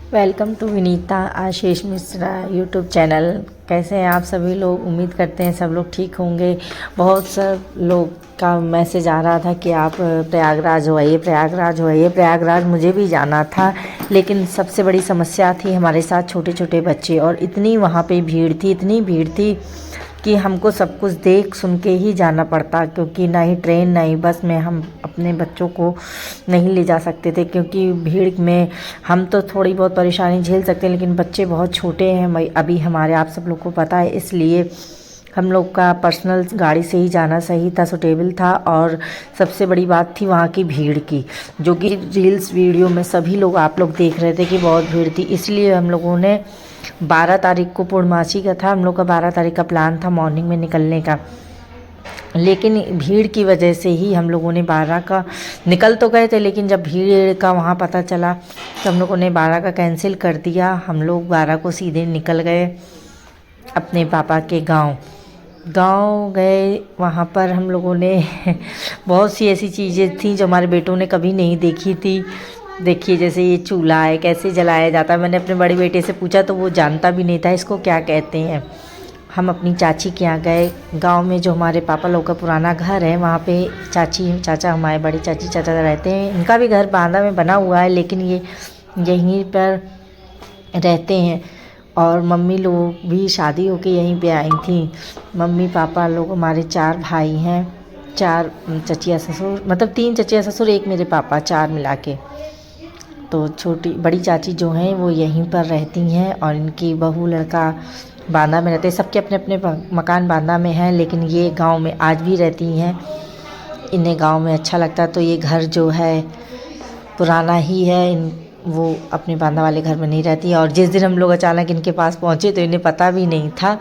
Welcome to Vinita Ashish Mishra YouTube channel. कैसे हैं आप सभी लोग? उम्मीद करते हैं सब लोग ठीक होंगे। बहुत सब लोग का मैसेज आ रहा था कि आप प्रयागराज हो आइए, प्रयागराज हो आइए। प्रयागराज मुझे भी जाना था, लेकिन सबसे बड़ी समस्या थी हमारे साथ छोटे छोटे बच्चे, और इतनी वहाँ पे भीड़ थी, इतनी भीड़ थी कि हमको सब कुछ देख सुन के ही जाना पड़ता, क्योंकि ना ही ट्रेन ना ही बस में हम अपने बच्चों को नहीं ले जा सकते थे, क्योंकि भीड़ में हम तो थोड़ी बहुत परेशानी झेल सकते हैं, लेकिन बच्चे बहुत छोटे हैं अभी हमारे, आप सब लोग को पता है। इसलिए हम लोग का पर्सनल गाड़ी से ही जाना सही था, सूटेबल था। और सबसे बड़ी बात थी वहाँ की भीड़ की, जो कि रील्स वीडियो में सभी लोग आप लोग देख रहे थे कि बहुत भीड़ थी। इसलिए हम लोगों ने 12 तारीख को पूर्णमासी का था, हम लोग का 12 तारीख का प्लान था मॉर्निंग में निकलने का, लेकिन भीड़ की वजह से ही हम लोगों ने 12 का निकल तो गए थे, लेकिन जब भीड़ का वहाँ पता चला तो हम लोगों ने 12 का कैंसिल कर दिया। हम लोग 12 को सीधे निकल गए अपने पापा के गांव गए। वहाँ पर हम लोगों ने बहुत सी ऐसी चीज़ें थी जो हमारे बेटों ने कभी नहीं देखी थी। देखिए, जैसे ये चूल्हा है, कैसे जलाया जाता है। मैंने अपने बड़े बेटे से पूछा तो वो जानता भी नहीं था इसको क्या कहते हैं। हम अपनी चाची के यहाँ गए। गांव में जो हमारे पापा लोग का पुराना घर है, वहाँ पे चाची चाचा, हमारे बड़ी चाची चाचा रहते हैं। इनका भी घर बांदा में बना हुआ है, लेकिन ये यहीं पर रहते हैं। और मम्मी लोग भी शादी होके यहीं पे आई थी। मम्मी पापा लोग, हमारे 4 भाई हैं, 4 चचिया ससुर, मतलब 3 चचिया ससुर, एक मेरे पापा, 4 मिला के। तो छोटी बड़ी चाची जो हैं वो यहीं पर रहती हैं, और इनकी बहू लड़का बांदा में रहते हैं। सबके अपने अपने मकान बांदा में हैं, लेकिन ये गांव में आज भी रहती हैं। इन्हें गांव में अच्छा लगता है, तो ये घर जो है पुराना ही है। वो अपने बांदा वाले घर में नहीं रहती। और जिस दिन हम लोग अचानक इनके पास पहुँचे तो इन्हें पता भी नहीं था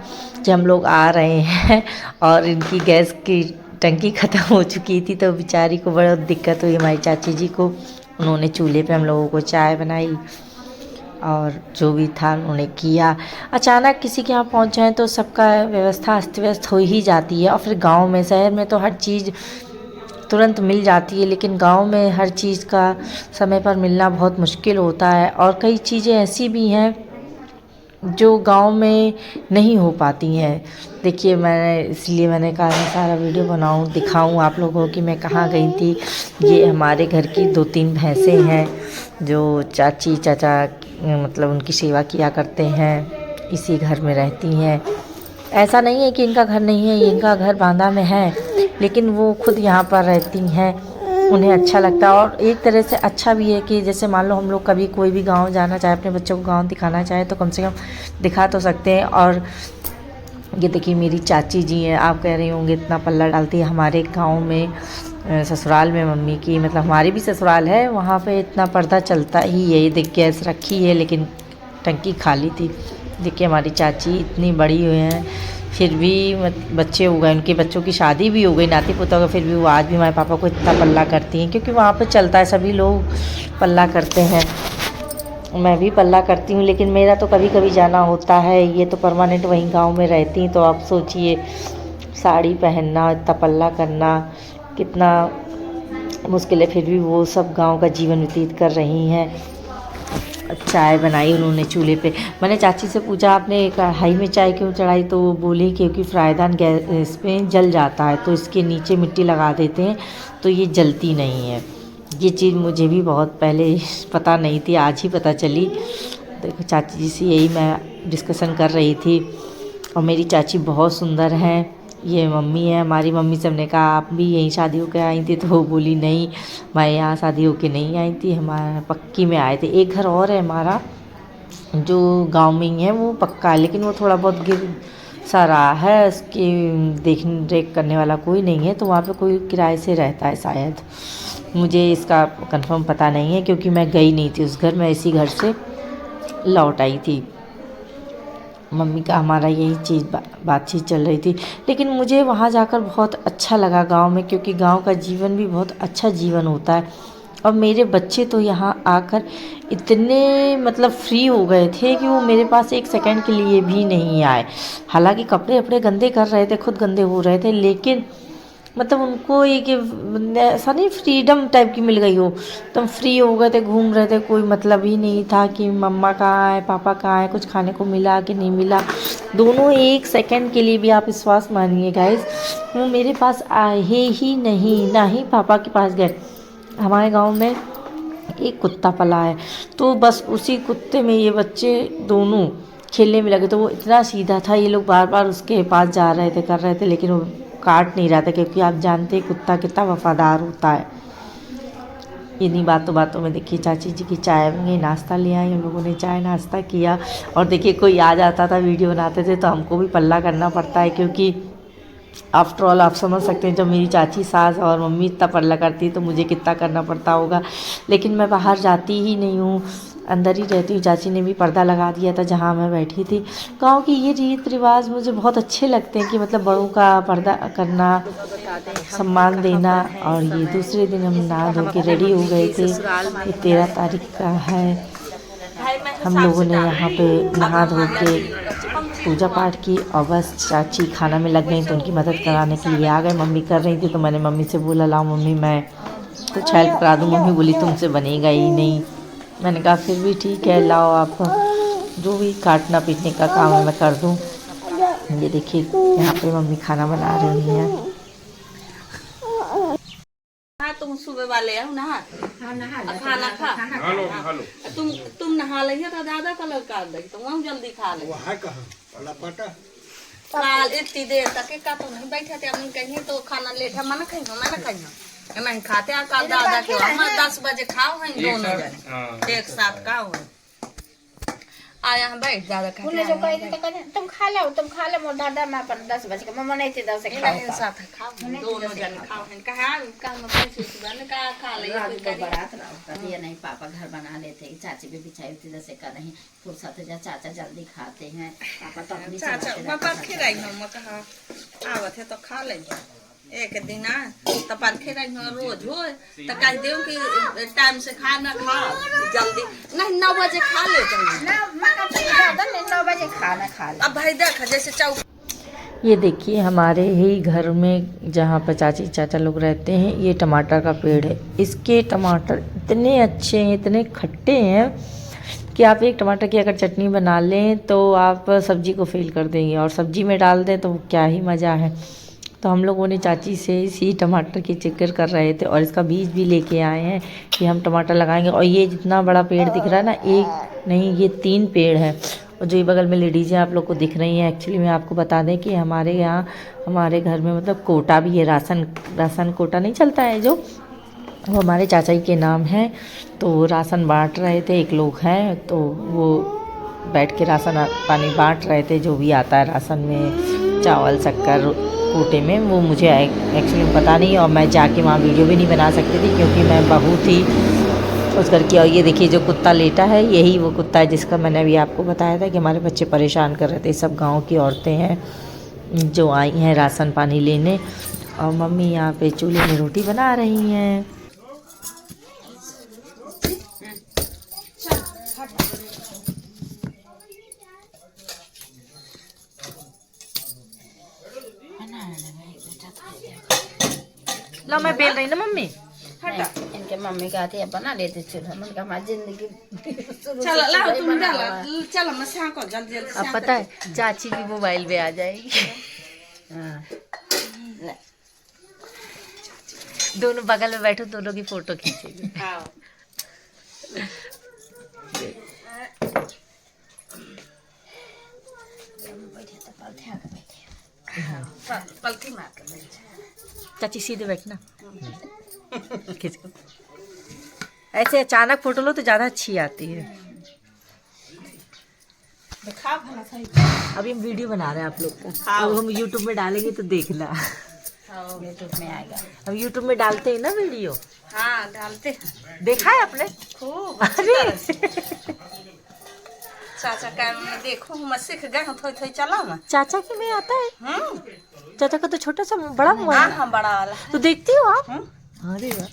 कि हम लोग आ रहे हैं, और इनकी गैस की टंकी ख़त्म हो चुकी थी, तो बेचारी को बड़ा दिक्कत हुई हमारी चाची जी को। उन्होंने चूल्हे पे हम लोगों को चाय बनाई और जो भी था उन्होंने किया। अचानक किसी के यहाँ पहुँच जाएँ तो सबका व्यवस्था अस्त व्यस्त हो ही जाती है। और फिर गांव में, शहर में तो हर चीज़ तुरंत मिल जाती है, लेकिन गांव में हर चीज़ का समय पर मिलना बहुत मुश्किल होता है। और कई चीज़ें ऐसी भी हैं जो गांव में नहीं हो पाती हैं। देखिए, इसलिए मैंने कहा मैं सारा वीडियो बनाऊं, दिखाऊं आप लोगों की मैं कहाँ गई थी। ये हमारे घर की 2-3 भैंसें हैं जो चाची चाचा मतलब उनकी सेवा किया करते हैं, इसी घर में रहती हैं। ऐसा नहीं है कि इनका घर नहीं है, इनका घर बांदा में है, लेकिन वो खुद यहाँ पर रहती हैं। उन्हें अच्छा लगता है, और एक तरह से अच्छा भी है कि जैसे मान लो हम लोग कभी कोई भी गांव जाना चाहे, अपने बच्चों को गांव दिखाना चाहे, तो कम से कम दिखा तो सकते हैं। और ये देखिए मेरी चाची जी हैं, आप कह रही होंगे इतना पल्ला डालती है। हमारे गांव में ससुराल में मम्मी की, मतलब हमारी भी ससुराल है, वहाँ पे इतना पर्दा चलता ही है। ये देख गैस रखी है, लेकिन टंकी खाली थी। देखिए हमारी चाची इतनी बड़ी हुई हैं, फिर भी बच्चे हो गए, उनके बच्चों की शादी भी हो गई, नाती पोता का, फिर भी वो आज भी हमारे पापा को इतना पल्ला करती हैं, क्योंकि वहाँ पे चलता है, सभी लोग पल्ला करते हैं। मैं भी पल्ला करती हूँ, लेकिन मेरा तो कभी कभी जाना होता है। ये तो परमानेंट वहीं गांव में रहती हैं, तो आप सोचिए साड़ी पहनना, इतना पल्ला करना कितना मुश्किल है। फिर भी वो सब गांव का जीवन व्यतीत कर रही हैं। चाय बनाई उन्होंने चूल्हे पे। मैंने चाची से पूछा आपने कढ़ाई में चाय क्यों चढ़ाई, तो वो बोली क्योंकि फ्राईदान गैस पे जल जाता है, तो इसके नीचे मिट्टी लगा देते हैं तो ये जलती नहीं है। ये चीज़ मुझे भी बहुत पहले पता नहीं थी, आज ही पता चली। देखो चाची जी से यही मैं डिस्कशन कर रही थी। और मेरी चाची बहुत सुंदर हैं। ये मम्मी है, हमारी मम्मी से हमने कहा आप भी यहीं शादी होकर आई थी, तो वो बोली नहीं मैं यहाँ शादी होकर नहीं आई थी, हमारा पक्की में आए थे। एक घर और है हमारा जो गांव में ही है, वो पक्का है, लेकिन वो थोड़ा बहुत गिर सा रहा है, उसकी देख रेख करने वाला कोई नहीं है, तो वहाँ पे कोई किराए से रहता है शायद। मुझे इसका कंफर्म पता नहीं है, क्योंकि मैं गई नहीं थी उस घर में, इसी घर से लौट आई थी। मम्मी का हमारा यही चीज़ बातचीत चल रही थी। लेकिन मुझे वहाँ जाकर बहुत अच्छा लगा गांव में, क्योंकि गांव का जीवन भी बहुत अच्छा जीवन होता है। और मेरे बच्चे तो यहाँ आकर इतने मतलब फ्री हो गए थे कि वो मेरे पास एक सेकंड के लिए भी नहीं आए। हालांकि कपड़े अपने गंदे कर रहे थे, खुद गंदे हो रहे थे, लेकिन मतलब उनको एक ऐसा नहीं फ्रीडम टाइप की मिल गई हो, तुम फ्री हो गए थे, घूम रहे थे, कोई मतलब ही नहीं था कि मम्मा कहाँ है, पापा कहाँ है, कुछ खाने को मिला कि नहीं मिला। दोनों एक सेकंड के लिए भी आप विश्वास मानिए गाइस, वो मेरे पास आए ही नहीं, ना ही पापा के पास गए। हमारे गांव में एक कुत्ता पला है, तो बस उसी कुत्ते में ये बच्चे दोनों खेलने में लगे। तो वो इतना सीधा था, ये लोग बार बार उसके पास जा रहे थे, कर रहे थे, लेकिन वो काट नहीं रहा था, क्योंकि आप जानते हैं कुत्ता कितना वफादार होता है। इन्हीं बातों बातों में देखिए चाची जी की चाय में नाश्ता ले आई, हम लोगों ने चाय नाश्ता किया। और देखिए कोई आ जाता था, वीडियो बनाते थे, तो हमको भी पल्ला करना पड़ता है, क्योंकि आफ्टर ऑल आप समझ सकते हैं जब मेरी चाची सास और मम्मी इतना पल्ला करती तो मुझे कितना करना पड़ता होगा। लेकिन मैं बाहर जाती ही नहीं हूँ, अंदर ही रहती हूँ। चाची ने भी पर्दा लगा दिया था जहाँ मैं बैठी थी। गाँव की ये रीत रिवाज मुझे बहुत अच्छे लगते हैं कि मतलब बड़ों का पर्दा करना, सम्मान देना। और ये दूसरे दिन हम नहा धो के रेडी हो गए थे, ये 13 तारीख का है। हम लोगों ने यहाँ पे नहा धो के पूजा पाठ की और बस चाची खाना में लग गई, तो उनकी मदद कराने के लिए आ गए। मम्मी कर रही थी तो मैंने मम्मी से बोला लाओ मम्मी मैं कुछ हेल्प करा दूँ। मम्मी बोली तुमसे बनेगा ही नहीं। मैंने कहा फिर भी ठीक है, लाओ आप जो भी काटना पीटने का काम है मैं कर दूँ। ये देखिए यहाँ पे मम्मी खाना बना रही हैं। तुम सुबह वाले हो नहा खाना खा तुम नहा लिया तो दादा का लड़का दे तो हम जल्दी खा ले काल इतनी देर तक का तो नहीं बैठे थे हम कहीं तो खाना लेट है मैं खाई नहीं खाते हैं काल दादा के हम 10 बजे खाओ हैं दोनों जने एक साथ खाओ आया हम बैठ दादा खा जो कही थी तो कहते तुम खा लो मोर दादा मैं अपन 10 बजे का मम्मा नहीं थी 10 से खाओ साथ खाओ दोनों जने खाओ हैं कहा काम में पैसे सुबह का खा ले बारात रहा ये नहीं पापा घर बना लेते चाची भी बिछाई थी जैसे का नहीं फुर्सत जा चाचा जल्दी खाते हैं पापा तो अपनी चाचा पापा खिलाई हम कहा आवत है तो खा ले एक दिन तो परखे रोज हो तो कह दो कि टाइम से खाना खा जल्दी नहीं 9 बजे खा ले 9 बजे खाना खा ले। अब भाई देख जैसे चौक ये देखिए हमारे ही घर में जहाँ पर चाची चाचा लोग रहते हैं, ये टमाटर का पेड़ है। इसके टमाटर इतने अच्छे हैं, इतने खट्टे हैं कि आप एक टमाटर की अगर चटनी बना लें तो आप सब्जी को फेल कर देंगे, और सब्जी में डाल दें तो क्या ही मज़ा है। तो हम लोगों ने चाची से इसी टमाटर की जिक्र कर रहे थे और इसका बीज भी लेके आए हैं कि हम टमाटर लगाएंगे। और ये जितना बड़ा पेड़ दिख रहा है ना, एक नहीं ये 3 पेड़ है। और जो ये बगल में लेडीज़ें आप लोग को दिख रही हैं, एक्चुअली मैं आपको बता दें कि हमारे यहाँ हमारे घर में मतलब कोटा भी है, राशन कोटा नहीं चलता है जो, वो हमारे चाचा जी के नाम है। तो राशन बांट रहे थे, एक लोग हैं तो वो बैठ के राशन पानी बांट रहे थे, जो भी आता है राशन में, चावल शक्कर कोटे में, वो मुझे एक्चुअली पता नहीं। और मैं जाके वहाँ वीडियो भी नहीं बना सकती थी क्योंकि मैं बहू थी उस घर की। और ये देखिए जो कुत्ता लेटा है यही वो कुत्ता है जिसका मैंने अभी आपको बताया था कि हमारे बच्चे परेशान कर रहे थे। सब गांव की औरतें हैं जो आई हैं राशन पानी लेने, और मम्मी यहाँ पे चूल्हे में रोटी बना रही हैं। लो मैं बेल रही ना मम्मी, इनके मम्मी कहती है बना लेते चूल्हा। मैंने कहा हमारी जिंदगी चलो लाओ तुम डालो चलो मैं से को जल्दी अब पता है चाची भी मोबाइल पे आ जाएगी। दोनों बगल में बैठो, दोनों की फोटो खींचेगी। पलथी मार के चाची सीधे बैठना, खींच के ऐसे अचानक फोटो लो तो ज़्यादा अच्छी आती है। अभी हम वीडियो बना रहे हैं आप लोग का, अब हम यूट्यूब में डालेंगे तो देखना। यूट्यूब में आएगा, हम यूट्यूब में डालते हैं ना वीडियो। हाँ डालते हैं, देखा है आपने खूब। अरे चाचा का मैं देखो मैं सीख गए हूँ थोड़ी चला मैं। चाचा के में आता है, चाचा का तो छोटा सा बड़ा मोबाइल हाँ है। हाँ बड़ा वाला तो देखती हो आप? अरे वाह।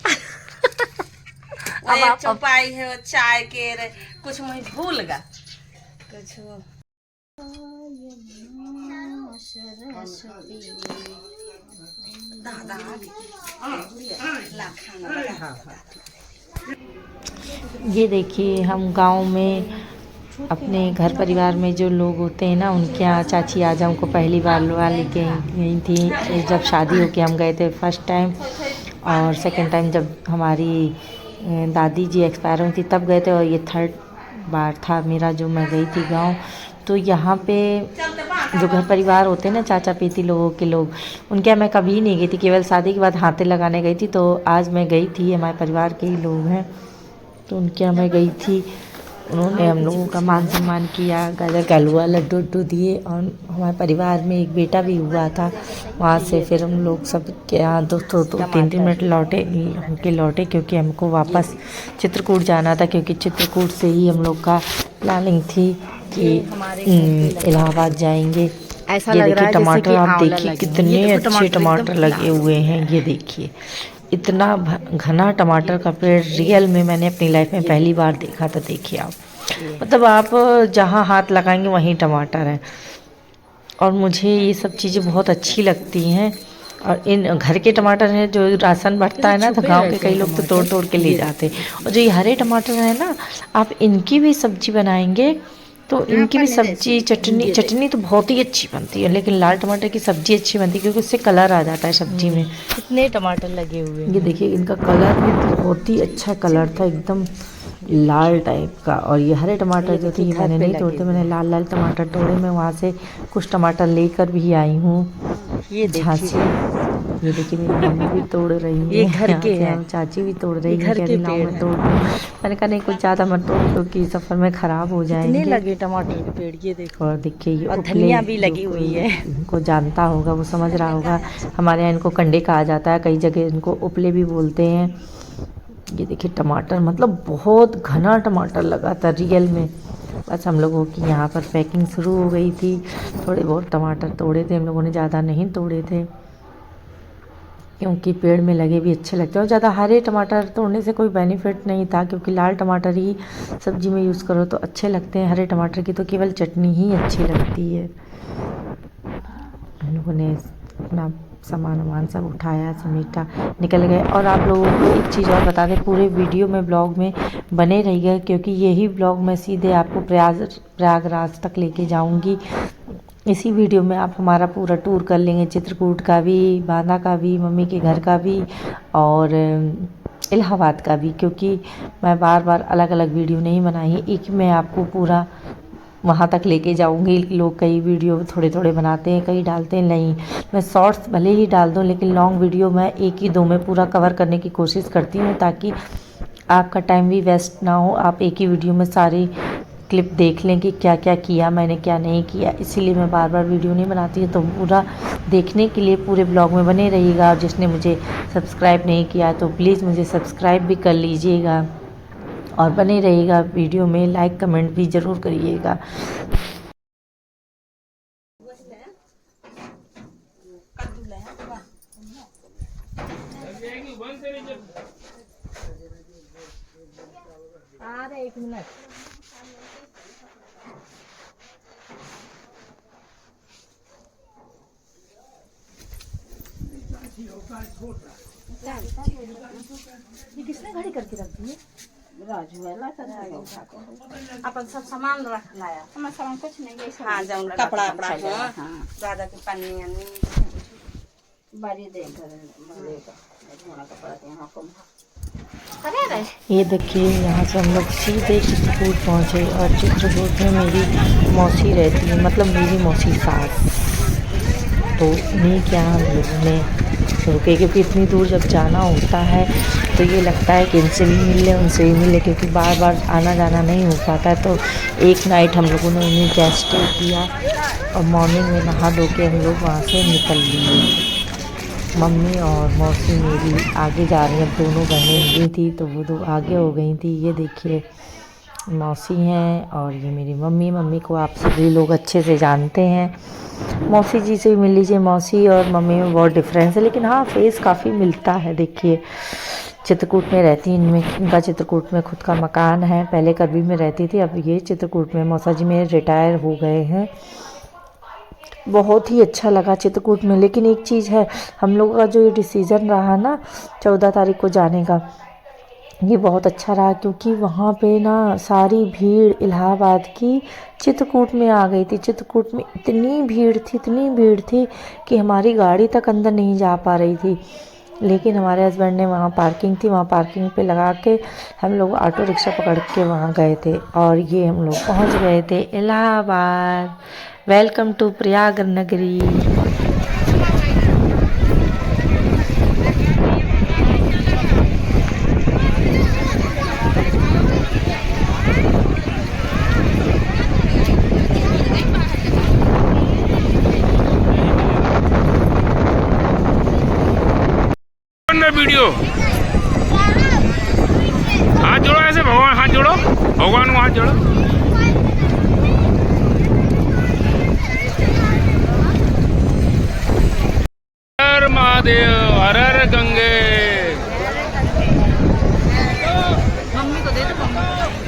अब चौपाई है चाय के कुछ मुझे भूल गा कुछ ये देखिए हम गांव में अपने घर परिवार में जो लोग होते हैं ना, उनके यहाँ चाची आज हमको पहली बार वाली गई थी। जब शादी होके हम गए थे फर्स्ट टाइम, और सेकंड टाइम जब हमारी दादी जी एक्सपायर हुई थी तब गए थे, और ये थर्ड बार था मेरा जो मैं गई थी गांव। तो यहाँ पे जो घर परिवार होते हैं ना, चाचा पीती लोगों के लोग, उनके यहाँ मैं कभी नहीं गई थी, केवल शादी के बाद हाथे लगाने गई थी। तो आज मैं गई थी, हमारे परिवार के ही लोग हैं तो उनके यहाँ मैं गई थी। उन्होंने हम लोगों का मान सम्मान किया, गाजर का हलवा लड्डू उड्डू दिए, और हमारे परिवार में एक बेटा भी हुआ था। वहाँ से फिर हम लोग सब के यहाँ 2-3 मिनट लौटे क्योंकि हमको वापस चित्रकूट जाना था, क्योंकि चित्रकूट से ही हम लोग का प्लानिंग थी कि इलाहाबाद जाएंगे। ऐसा ये लग रहा देखिए है टमाटर, जैसे कि आप आंवला देखिए लगे कितने हैं। ये देखो अच्छे टमाटर टमाटर एकदम लगे हुए हैं। ये देखिए इतना घना टमाटर का पेड़ रियल में मैंने अपनी लाइफ में पहली बार देखा था। देखिए आप, मतलब आप जहाँ हाथ लगाएंगे वहीं टमाटर है। और मुझे ये सब चीज़ें बहुत अच्छी लगती हैं। और इन घर के टमाटर हैं जो राशन बढ़ता है ना, तो गांव के कई लोग तो तोड़ तोड़ के ले जाते हैं। और जो ये हरे टमाटर हैं ना, आप इनकी भी सब्जी बनाएंगे तो इनकी भी सब्जी चटनी तो बहुत ही अच्छी बनती है। लेकिन लाल टमाटर की सब्जी अच्छी बनती है क्योंकि उससे कलर आ जाता है सब्जी में। कितने टमाटर लगे हुए हैं। ये देखिए इनका कलर भी बहुत ही अच्छा कलर था, एकदम लाल टाइप का। और ये हरे टमाटर जो थे ये मैंने नहीं तोड़ते, मैंने लाल लाल टमाटर तोड़े। मैं वहाँ से कुछ टमाटर लेकर भी आई हूँ। ये झांसी, ये देखिए मेरी मम्मी भी तोड़ रही है, ये घर के हैं। चाची भी तोड़ रही है। घर के लाओ पेड़ मैं तोड़ दूँ। मैंने कहा नहीं कुछ ज़्यादा मत तोड़ क्योंकि सफ़र में ख़राब हो कितने जाएंगे। लगे टमाटर के पेड़, ये देखो। और देखिए ये और उपले, धनिया भी जो लगी हुई है। इनको जानता होगा वो समझ रहा होगा। हमारे यहाँ इनको कंडे कहा जाता है, कई जगह इनको उपले भी बोलते हैं। ये देखिए टमाटर, मतलब बहुत घना टमाटर लगा था रियल में। बस हम लोगों की यहाँ पर पैकिंग शुरू हो गई थी। थोड़े बहुत टमाटर तोड़े थे हम लोगों ने, ज़्यादा नहीं तोड़े थे क्योंकि पेड़ में लगे भी अच्छे लगते हैं। और ज़्यादा हरे टमाटर तोड़ने से कोई बेनिफिट नहीं था क्योंकि लाल टमाटर ही सब्जी में यूज़ करो तो अच्छे लगते हैं। हरे टमाटर की तो केवल चटनी ही अच्छी लगती है। हम लोगों ने अपना सामान सब उठाया, समेटा, निकल गए। और आप लोगों को एक चीज़ और बता दें, पूरे वीडियो में ब्लॉग में बने रहिएगा क्योंकि यही ब्लॉग मैं सीधे आपको प्रयागराज तक लेके जाऊंगी। इसी वीडियो में आप हमारा पूरा टूर कर लेंगे, चित्रकूट का भी, बांदा का भी, मम्मी के घर का भी और इलाहाबाद का भी, क्योंकि मैं बार बार अलग अलग वीडियो नहीं बनाई, एक में आपको पूरा वहाँ तक लेके जाऊँगी। लोग कई वीडियो थोड़े थोड़े बनाते हैं, कई डालते हैं, नहीं मैं शॉर्ट्स भले ही डाल दूँ लेकिन लॉन्ग वीडियो मैं एक ही दो में पूरा कवर करने की कोशिश करती हूँ ताकि आपका टाइम भी वेस्ट ना हो। आप एक ही वीडियो में सारी क्लिप देख लें कि क्या क्या किया मैंने, क्या नहीं किया। इसीलिए मैं बार बार वीडियो नहीं बनाती है। तो पूरा देखने के लिए पूरे ब्लॉग में बने रहिएगा। और जिसने मुझे सब्सक्राइब नहीं किया तो प्लीज़ मुझे सब्सक्राइब भी कर लीजिएगा और बने रहिएगा वीडियो में, लाइक कमेंट भी ज़रूर करिएगा। अरे एक मिनट, ये किसने घड़ी करके रख दी है? राजू वाला अपन सब सामान रख लाया। हमारा सामान कुछ नहीं है। हाँ जाऊँ कपड़ा वपड़ा हाँ दादा की पन्नी अन्नी बारी दे धोना कपड़ा के यहाँ को। ये देखिए यहाँ से हम लोग सीधे चित्रकूट पहुँचे और चित्रकूट में मेरी मौसी रहती है, मतलब मेरी मौसी सास। तो उन्हीं के यहाँ हम लोगों ने रुके क्योंकि इतनी दूर जब जाना होता है तो ये लगता है कि इनसे भी मिल लें उनसे भी मिल लें, क्योंकि बार बार आना जाना नहीं हो पाता है। तो एक नाइट हम लोगों ने उन्हीं का स्टे किया और मॉर्निंग में नहा धो के हम लोग वहाँ से निकल लिए। मम्मी और मौसी मेरी आगे जा रही हैं, दोनों बहनें हुई थी तो वो दो आगे हो गई थी। ये देखिए मौसी हैं और ये मेरी मम्मी। मम्मी को आप सभी लोग अच्छे से जानते हैं। मौसी जी से भी मिल लीजिए, मौसी और मम्मी में बहुत डिफरेंस है लेकिन हाँ फेस काफ़ी मिलता है। देखिए चित्रकूट में रहती इनका चित्रकूट में खुद का मकान है, पहले करवी में रहती थी, अब ये चित्रकूट में। मौसा जी मेरे रिटायर हो गए हैं बहुत ही अच्छा लगा चित्रकूट में। लेकिन एक चीज़ है, हम लोगों का जो ये डिसीज़न रहा ना 14 तारीख को जाने का, ये बहुत अच्छा रहा, क्योंकि वहाँ पे ना सारी भीड़ इलाहाबाद की चित्रकूट में आ गई थी। चित्रकूट में इतनी भीड़ थी कि हमारी गाड़ी तक अंदर नहीं जा पा रही थी। लेकिन हमारे हस्बैंड ने वहाँ पार्किंग थी, वहाँ पार्किंग पे लगा के हम लोग ऑटो रिक्शा पकड़ के वहाँ गए थे और ये हम लोग पहुँच गए थे इलाहाबाद। वेलकम टू प्रयाग नगरी। वीडियो हाथ जोड़ो, ऐसे भगवान हाथ जोड़ो, भगवान को हाथ जोड़ो। हर महादेव, हर हर गंगे।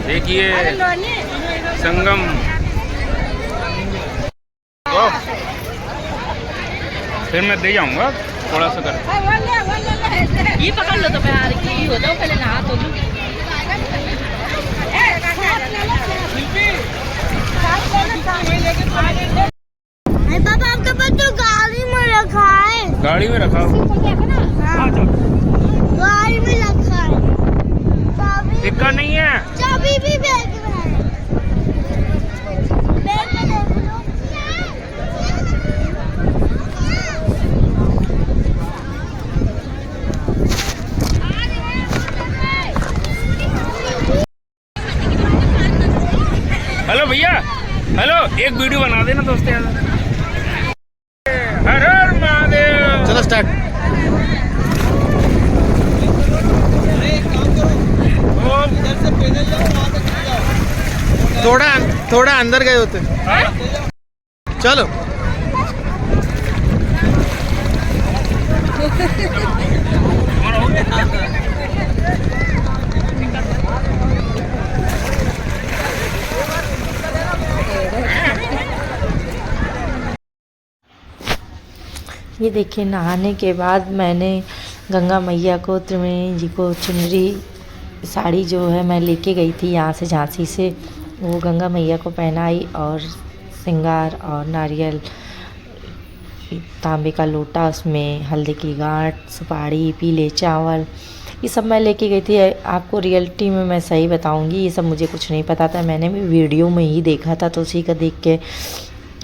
देखिए संगम। फिर मैं दे जाऊंगा थोड़ा सा कर। ये पकड़ लो तो मैं आ रही हो जाओ, पहले नहा तो लूं। पापा आपके पास तो गाड़ी में रखा है। गाड़ी में रखा हो? हाँ, गाड़ी में रखा है। चाबी दिक्कत नहीं है, चाबी भी बैग में है। बैग में देख लो। हेलो भैया, हेलो एक वीडियो बना देना दोस्त यार। हर हर महादेव। चलो स्टार्ट। थोड़ा अंदर गए होते। चलो ये देखिए, नहाने के बाद मैंने गंगा मैया को, त्रिवेणी जी को चुनरी साड़ी जो है मैं लेके गई थी यहाँ से झांसी से, वो गंगा मैया को पहनाई और श्रृंगार और नारियल, तांबे का लोटा, उसमें हल्दी की गांठ, सुपारी, पीले चावल, ये सब मैं लेके गई थी। आपको रियलिटी में मैं सही बताऊंगी, ये सब मुझे कुछ नहीं पता था, मैंने भी वीडियो में ही देखा था, तो उसी का देख के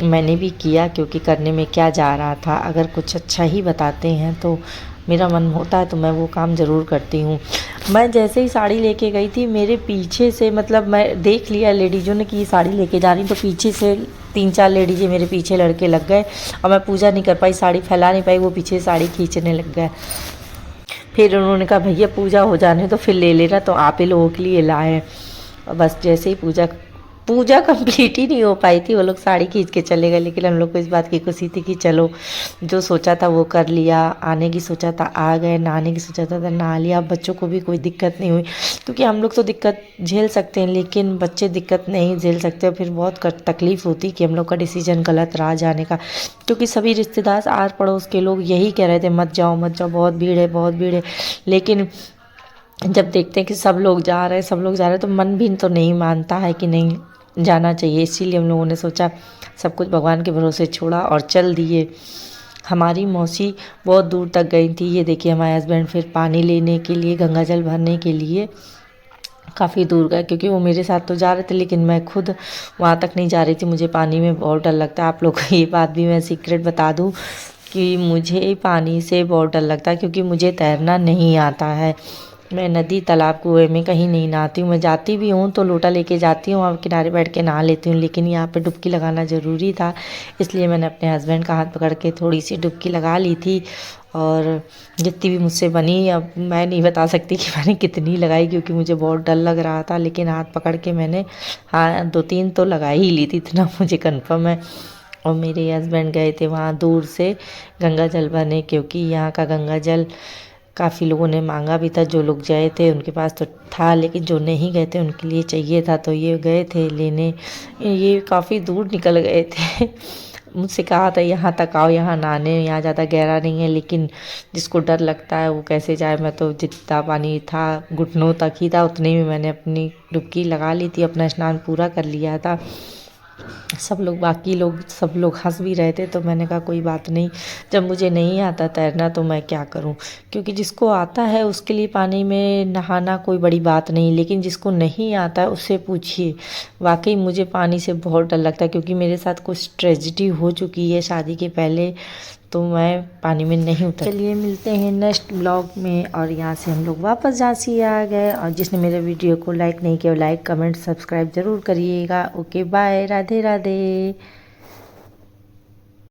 मैंने भी किया, क्योंकि करने में क्या जा रहा था। अगर कुछ अच्छा ही बताते हैं तो मेरा मन होता है तो मैं वो काम ज़रूर करती हूँ। मैं जैसे ही साड़ी लेके गई थी, मेरे पीछे से, मतलब मैं देख लिया लेडीज़ों ने कि ये साड़ी लेके जा रही, तो पीछे से 3-4 लेडीज़ें मेरे पीछे लड़के लग गए और मैं पूजा नहीं कर पाई, साड़ी फैला नहीं पाई, वो पीछे साड़ी खींचने लग गए। फिर उन्होंने कहा भैया पूजा हो जाने तो फिर ले लेना, तो आप ही लोगों के लिए लाए। बस जैसे ही पूजा कंप्लीट ही नहीं हो पाई थी, वो लोग साड़ी खींच के चले गए। लेकिन हम लोग को इस बात की खुशी थी कि चलो जो सोचा था वो कर लिया, आने की सोचा था आ गए, नहाने की सोचा था नहा लिया। बच्चों को भी कोई दिक्कत नहीं हुई, क्योंकि हम लोग तो दिक्कत झेल सकते हैं लेकिन बच्चे दिक्कत नहीं झेल सकते। फिर बहुत तकलीफ़ होती कि हम लोग का डिसीजन गलत रहा जाने का, क्योंकि सभी रिश्तेदार आस पड़ोस के लोग यही कह रहे थे मत जाओ बहुत भीड़ है। लेकिन जब देखते हैं कि सब लोग जा रहे हैं तो मन भी तो नहीं मानता है कि नहीं जाना चाहिए। इसीलिए हम लोगों ने सोचा सब कुछ भगवान के भरोसे छोड़ा और चल दिए। हमारी मौसी बहुत दूर तक गई थी। ये देखिए हमारे हस्बैंड फिर पानी लेने के लिए, गंगा जल भरने के लिए काफ़ी दूर गए, क्योंकि वो मेरे साथ तो जा रहे थे लेकिन मैं खुद वहाँ तक नहीं जा रही थी। मुझे पानी में बहुत डर लगता है। आप लोग को ये बात भी मैं सीक्रेट बता दूँ कि मुझे पानी से बहुत डर लगता है, क्योंकि मुझे तैरना नहीं आता है। मैं नदी, तालाब, कुएं में कहीं नहीं नहाती हूँ। मैं जाती भी हूँ तो लोटा लेके जाती हूँ और किनारे बैठ के नहा लेती हूँ, लेकिन यहाँ पे डुबकी लगाना ज़रूरी था, इसलिए मैंने अपने हस्बैंड का हाथ पकड़ के थोड़ी सी डुबकी लगा ली थी। और जितनी भी मुझसे बनी, अब मैं नहीं बता सकती कि मैंने कितनी लगाई, क्योंकि मुझे बहुत डर लग रहा था, लेकिन हाथ पकड़ के मैंने 2-3 तो लगा ही ली थी, इतना मुझे कन्फर्म है। और मेरे हस्बैंड गए थे वहाँ दूर से गंगा जल भरने, क्योंकि यहाँ का गंगा जल काफ़ी लोगों ने मांगा भी था। जो लोग गए थे उनके पास तो था, लेकिन जो नहीं गए थे उनके लिए चाहिए था, तो ये गए थे लेने। ये काफ़ी दूर निकल गए थे मुझसे कहा था यहाँ तक आओ, यहाँ नहाने, यहाँ ज़्यादा गहरा नहीं है, लेकिन जिसको डर लगता है वो कैसे जाए। मैं तो जितना पानी था घुटनों तक ही था, उतने में मैंने अपनी डुबकी लगा ली थी, अपना स्नान पूरा कर लिया था। बाकी लोग सब लोग हंस भी रहे थे, तो मैंने कहा कोई बात नहीं, जब मुझे नहीं आता तैरना तो मैं क्या करूं, क्योंकि जिसको आता है उसके लिए पानी में नहाना कोई बड़ी बात नहीं, लेकिन जिसको नहीं आता है उससे पूछिए। वाकई मुझे पानी से बहुत डर लगता है, क्योंकि मेरे साथ कुछ ट्रेजिडी हो चुकी है शादी के पहले, तो मैं पानी में नहीं उतर। चलिए मिलते हैं नेक्स्ट ब्लॉग में। और यहाँ से हम लोग वापस झांसी आ गए। और जिसने मेरे वीडियो को लाइक नहीं किया, लाइक कमेंट सब्सक्राइब ज़रूर करिएगा। Okay bye, Radhe Radhe.